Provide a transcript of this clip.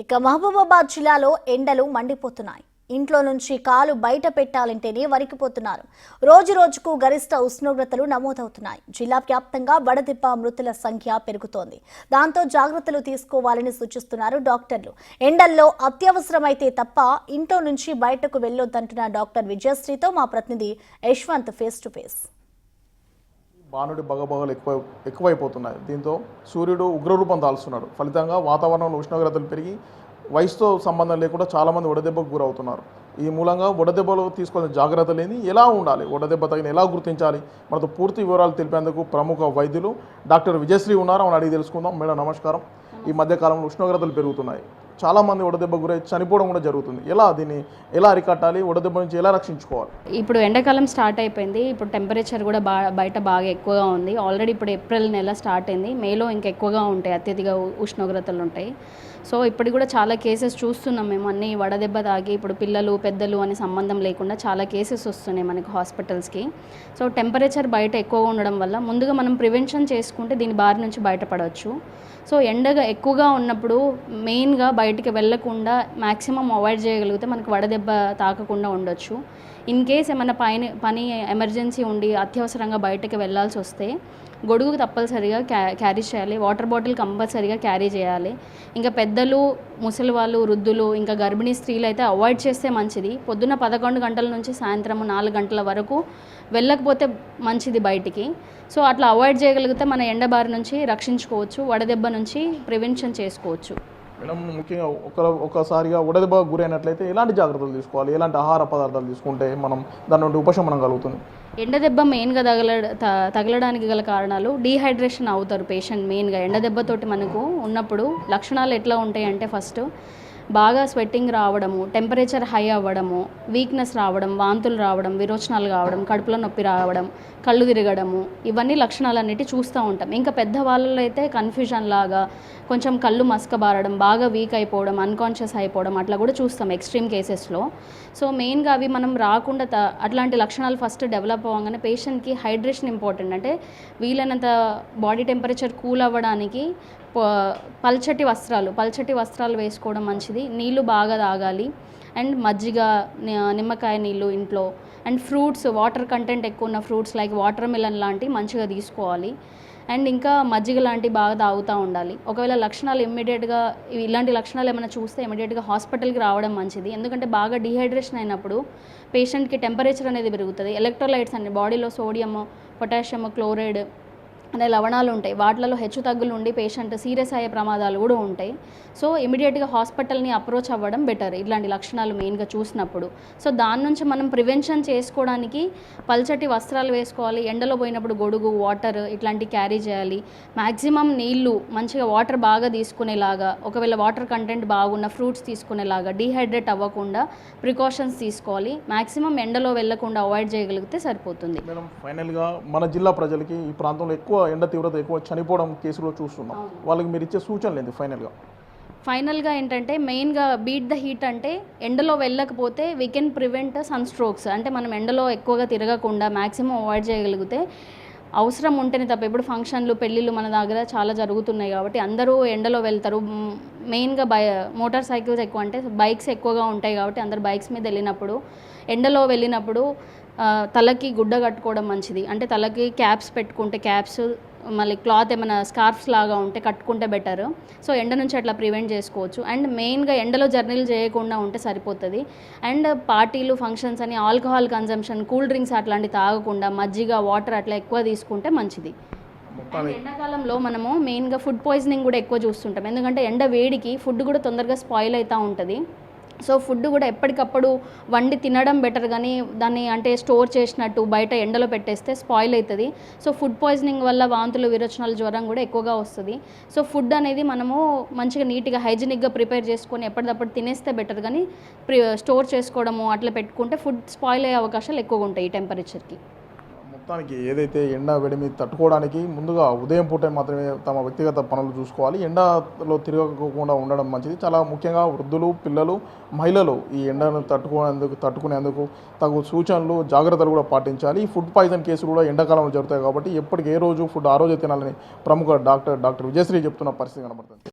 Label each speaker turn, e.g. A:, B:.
A: ఇక మహబూబాబాద్ జిల్లాలో ఎండలు మండిపోతున్నాయి. ఇంట్లో నుంచి కాలు బయట పెట్టాలంటేనే వణికిపోతున్నారు. రోజు రోజుకు గరిష్ట ఉష్ణోగ్రతలు నమోదవుతున్నాయి. జిల్లా వ్యాప్తంగా వడదెబ్బ మృతుల సంఖ్య పెరుగుతోంది. దాంతో జాగ్రత్తలు తీసుకోవాలని సూచిస్తున్నారు డాక్టర్లు. ఎండల్లో అత్యవసరమైతే తప్ప ఇంట్లో నుంచి బయటకు వెళ్లొద్దంటున్న డాక్టర్ విజయశ్రీతో మా ప్రతినిధి యశ్వంత్ ఫేస్ టు ఫేస్.
B: బాణుడి బగబగలు ఎక్కువైపోతున్నాయి. దీంతో సూర్యుడు ఉగ్రరూపం దాల్చున్నాడు. ఫలితంగా వాతావరణంలో ఉష్ణోగ్రతలు పెరిగి వయసుతో సంబంధం లేకుండా చాలామంది వడదెబ్బకు గురవుతున్నారు. ఈ మూలంగా వడదెబ్బలు తీసుకోవాల్సిన జాగ్రత్తలు ఏంది, ఎలా ఉండాలి, వడదెబ్బ తగిన ఎలా గుర్తించాలి, మనతో పూర్తి వివరాలు తెలిపేందుకు ప్రముఖ వైద్యులు డాక్టర్ విజయశ్రీ ఉన్నారు. ఆమెను అడిగి తెలుసుకుందాం. మేడం నమస్కారం. ఈ మధ్యకాలంలో ఉష్ణోగ్రతలు పెరుగుతున్నాయి, చాలామంది వడదెబ్బ గురై చనిపోవడం కూడా జరుగుతుంది. దీన్ని ఎలా అరికట్టాలి, వడదెబ్బ నుంచి ఎలా రక్షించుకోవాలి?
C: ఇప్పుడు ఎండాకాలం స్టార్ట్ అయిపోయింది. ఇప్పుడు టెంపరేచర్ కూడా బయట బాగా ఎక్కువగా ఉంది. ఆల్రెడీ ఇప్పుడు ఏప్రిల్ నెల స్టార్ట్ అయింది. మేలో ఇంకా ఎక్కువగా ఉంటాయి, అత్యధిక ఉష్ణోగ్రతలు ఉంటాయి. సో ఇప్పుడు కూడా చాలా కేసెస్ చూస్తున్నాం మేము. అన్నీ వడదెబ్బ తాగి ఇప్పుడు పిల్లలు పెద్దలు అని సంబంధం లేకుండా చాలా కేసెస్ వస్తున్నాయి మనకు హాస్పిటల్స్కి. సో టెంపరేచర్ బయట ఎక్కువగా ఉండడం వల్ల ముందుగా మనం ప్రివెన్షన్ చేసుకుంటే దీని బారి నుంచి బయటపడవచ్చు. సో ఎండగా ఎక్కువగా ఉన్నప్పుడు మెయిన్గా బయటికి వెళ్ళకుండా మ్యాక్సిమం అవాయిడ్ చేయగలిగితే మనకు వడదెబ్బ తాకకుండా ఉండొచ్చు. ఇన్ కేస్ ఏమైనా పని ఎమర్జెన్సీ ఉండి అత్యవసరంగా బయటకు వెళ్ళాల్సి వస్తే గొడుగు తప్పనిసరిగా క్యారీ చేయాలి. వాటర్ బాటిల్ కంపల్సరీగా క్యారీ చేయాలి. ఇంకా పెద్దలు, ముసలి వాళ్ళు, వృద్ధులు, ఇంకా గర్భిణీ స్త్రీలు అయితే అవాయిడ్ చేస్తే మంచిది. పొద్దున్న 11 గంటల నుంచి సాయంత్రం 4 గంటల వరకు వెళ్ళకపోతే మంచిది బయటికి. సో అట్లా అవాయిడ్ చేయగలిగితే మన ఎండ బారి నుంచి రక్షించుకోవచ్చు, వడదెబ్బ నుంచి ప్రివెన్షన్ చేసుకోవచ్చు.
B: మేడం, ముఖ్యంగా ఒకసారిగా వడదెబ్బ గురైనట్లయితే ఎలాంటి జాగ్రత్తలు తీసుకోవాలి, ఎలాంటి ఆహార పదార్థాలు తీసుకుంటే మనం దాని నుండి ఉపశమనం కలుగుతుంది?
C: ఎండదెబ్బ మెయిన్గా తగలడానికి గల కారణాలు డీహైడ్రేషన్ అవుతారు పేషెంట్. మెయిన్గా ఎండదెబ్బతోటి మనకు ఉన్నప్పుడు లక్షణాలు ఎట్లా ఉంటాయి అంటే, ఫస్ట్ బాగా స్వెట్టింగ్ రావడము, టెంపరేచర్ హై అవ్వడము, వీక్నెస్ రావడం, వాంతులు రావడం, విరోచనాలు రావడం, కడుపులో నొప్పి రావడం, కళ్ళు తిరగడము, ఇవన్నీ లక్షణాలన్నిటి చూస్తూ ఉంటాం. ఇంకా పెద్దవాళ్ళలో అయితే కన్ఫ్యూజన్ లాగా కొంచెం కళ్ళు మసకబారడం, బాగా వీక్ అయిపోవడం, అన్కాన్షియస్ అయిపోవడం అట్లా కూడా చూస్తాం ఎక్స్ట్రీమ్ కేసెస్లో. సో మెయిన్గా అవి మనం రాకుండా అట్లాంటి లక్షణాలు ఫస్ట్ డెవలప్ అవ్వగానే పేషెంట్కి హైడ్రేషన్ ఇంపార్టెంట్. అంటే వీలైనంత బాడీ టెంపరేచర్ కూల్ అవ్వడానికి పల్చటి వస్త్రాలు వేసుకోవడం మంచిది. నీళ్ళు బాగా తాగాలి. అండ్ మజ్జిగ, నిమ్మకాయ నీళ్ళు ఇంట్లో, అండ్ ఫ్రూట్స్, వాటర్ కంటెంట్ ఎక్కువ ఉన్న ఫ్రూట్స్ లైక్ వాటర్ మిలన్ లాంటివి మంచిగా తీసుకోవాలి. అండ్ ఇంకా మజ్జిగ లాంటివి బాగా తాగుతూ ఉండాలి. ఒకవేళ లక్షణాలు ఇమ్మీడియట్గా ఇలాంటి లక్షణాలు ఏమైనా చూస్తే ఇమ్మీడియట్గా హాస్పిటల్కి రావడం మంచిది. ఎందుకంటే బాగా డీహైడ్రేషన్ అయినప్పుడు పేషెంట్కి టెంపరేచర్ అనేది పెరుగుతుంది. ఎలక్ట్రోలైట్స్ అన్ని బాడీలో సోడియము, పొటాషియము, క్లోరైడ్ అనే లవణాలు ఉంటాయి. వాటిలలో హెచ్చు తగ్గులు ఉండి పేషెంట్ సీరియస్ అయ్యే ప్రమాదాలు కూడా ఉంటాయి. సో ఇమీడియట్గా హాస్పిటల్ని అప్రోచ్ అవ్వడం బెటర్ ఇట్లాంటి లక్షణాలు మెయిన్గా చూసినప్పుడు. సో దాని నుంచి మనం ప్రివెన్షన్ చేసుకోవడానికి పల్చటి వస్త్రాలు వేసుకోవాలి. ఎండలో పోయినప్పుడు గొడుగు, వాటర్ ఇట్లాంటివి క్యారీ చేయాలి. మ్యాక్సిమం నీళ్ళు మంచిగా వాటర్ బాగా తీసుకునేలాగా, ఒకవేళ వాటర్ కంటెంట్ బాగున్న ఫ్రూట్స్ తీసుకునేలాగా, డీహైడ్రేట్ అవ్వకుండా ప్రికాషన్స్ తీసుకోవాలి. మ్యాక్సిమం ఎండలో వెళ్లకుండా అవాయిడ్ చేయగలిగితే సరిపోతుంది.
B: మేడం, ఫైనల్గా మన జిల్లా ప్రజలకి ఈ ప్రాంతంలో ఎక్కువ ఎండ తీవ్రత ఎక్కువ చనిపోవడం కేసులో చూస్తున్నాం. వాళ్ళకి మీరు ఇచ్చే సూచనలు ఏంటి? ఫైనల్గా
C: ఏంటంటే మెయిన్గా బీట్ ద హీట్ అంటే ఎండలో వెళ్ళకపోతే we can prevent sun strokes. అంటే మనం ఎండలో ఎక్కువగా తిరగకుండా మ్యాక్సిమం అవాయిడ్ చేయగలిగితే, అవసరం ఉంటేనే తప్ప. ఇప్పుడు ఫంక్షన్లు, పెళ్ళిళ్ళు మన దగ్గర చాలా జరుగుతున్నాయి కాబట్టి అందరూ ఎండలో వెళ్తారు. మెయిన్గా మోటార్ సైకిల్స్ ఎక్కువ, అంటే బైక్స్ ఎక్కువగా ఉంటాయి కాబట్టి అందరు బైక్స్ మీద వెళ్ళినప్పుడు, ఎండలో వెళ్ళినప్పుడు తలకి గుడ్డ కట్టుకోవడం మంచిది. అంటే తలకి క్యాప్స్ పెట్టుకుంటే, క్యాప్స్ మళ్ళీ క్లాత్ ఏమైనా స్కార్ఫ్స్ లాగా ఉంటే కట్టుకుంటే బెటర్. సో ఎండ నుంచి అట్లా ప్రివెంట్ చేసుకోవచ్చు. అండ్ మెయిన్గా ఎండలో జర్నీలు చేయకుండా ఉంటే సరిపోతుంది. అండ్ పార్టీలు, ఫంక్షన్స్ అని ఆల్కహాల్ కన్జంప్షన్, కూల్ డ్రింక్స్ అట్లాంటివి తాగకుండా మజ్జిగ, వాటర్ అట్లా ఎక్కువ తీసుకుంటే మంచిది. ఎండాకాలంలో మనము మెయిన్గా ఫుడ్ పాయిజనింగ్ కూడా ఎక్కువ చూస్తుంటాం. ఎందుకంటే ఎండ వేడికి ఫుడ్ కూడా తొందరగా స్పాయిల్ అవుతూ ఉంటుంది. సో ఫుడ్ కూడా ఎప్పటికప్పుడు వండి తినడం బెటర్, కానీ దాన్ని అంటే స్టోర్ చేసినట్టు బయట ఎండలో పెట్టేస్తే స్పాయిల్ అవుతుంది. సో ఫుడ్ పాయిజనింగ్ వల్ల వాంతులు, విరోచనాలు, జ్వరం కూడా ఎక్కువగా వస్తుంది. సో ఫుడ్ అనేది మనము మంచిగా నీట్గా హైజీనిక్గా ప్రిపేర్ చేసుకొని ఎప్పటికప్పుడు తినేస్తే బెటర్, కానీ స్టోర్ చేసుకోవడము అట్లా పెట్టుకుంటే ఫుడ్ స్పాయిల్ అయ్యే అవకాశాలు ఎక్కువగా ఉంటాయి ఈ టెంపరేచర్కి.
B: మొత్తానికి ఏదైతే ఎండ వేడిమి తట్టుకోవడానికి ముందుగా ఉదయం పూట మాత్రమే తమ వ్యక్తిగత పనులు చూసుకోవాలి. ఎండలో తిరగకుండా ఉండడం మంచిది. చాలా ముఖ్యంగా వృద్ధులు, పిల్లలు, మహిళలు ఈ ఎండను తట్టుకునేందుకు తగు సూచనలు, జాగ్రత్తలు కూడా పాటించాలి. ఫుడ్ పాయిజన్ కేసులు కూడా ఎండాకాలంలో జరుగుతాయి కాబట్టి ఎప్పటికి ఏ రోజు ఫుడ్ ఆ రోజే తినాలని ప్రముఖ డాక్టర్ విజయశ్రీ చెప్తున్న పరిస్థితి కనబడుతుంది.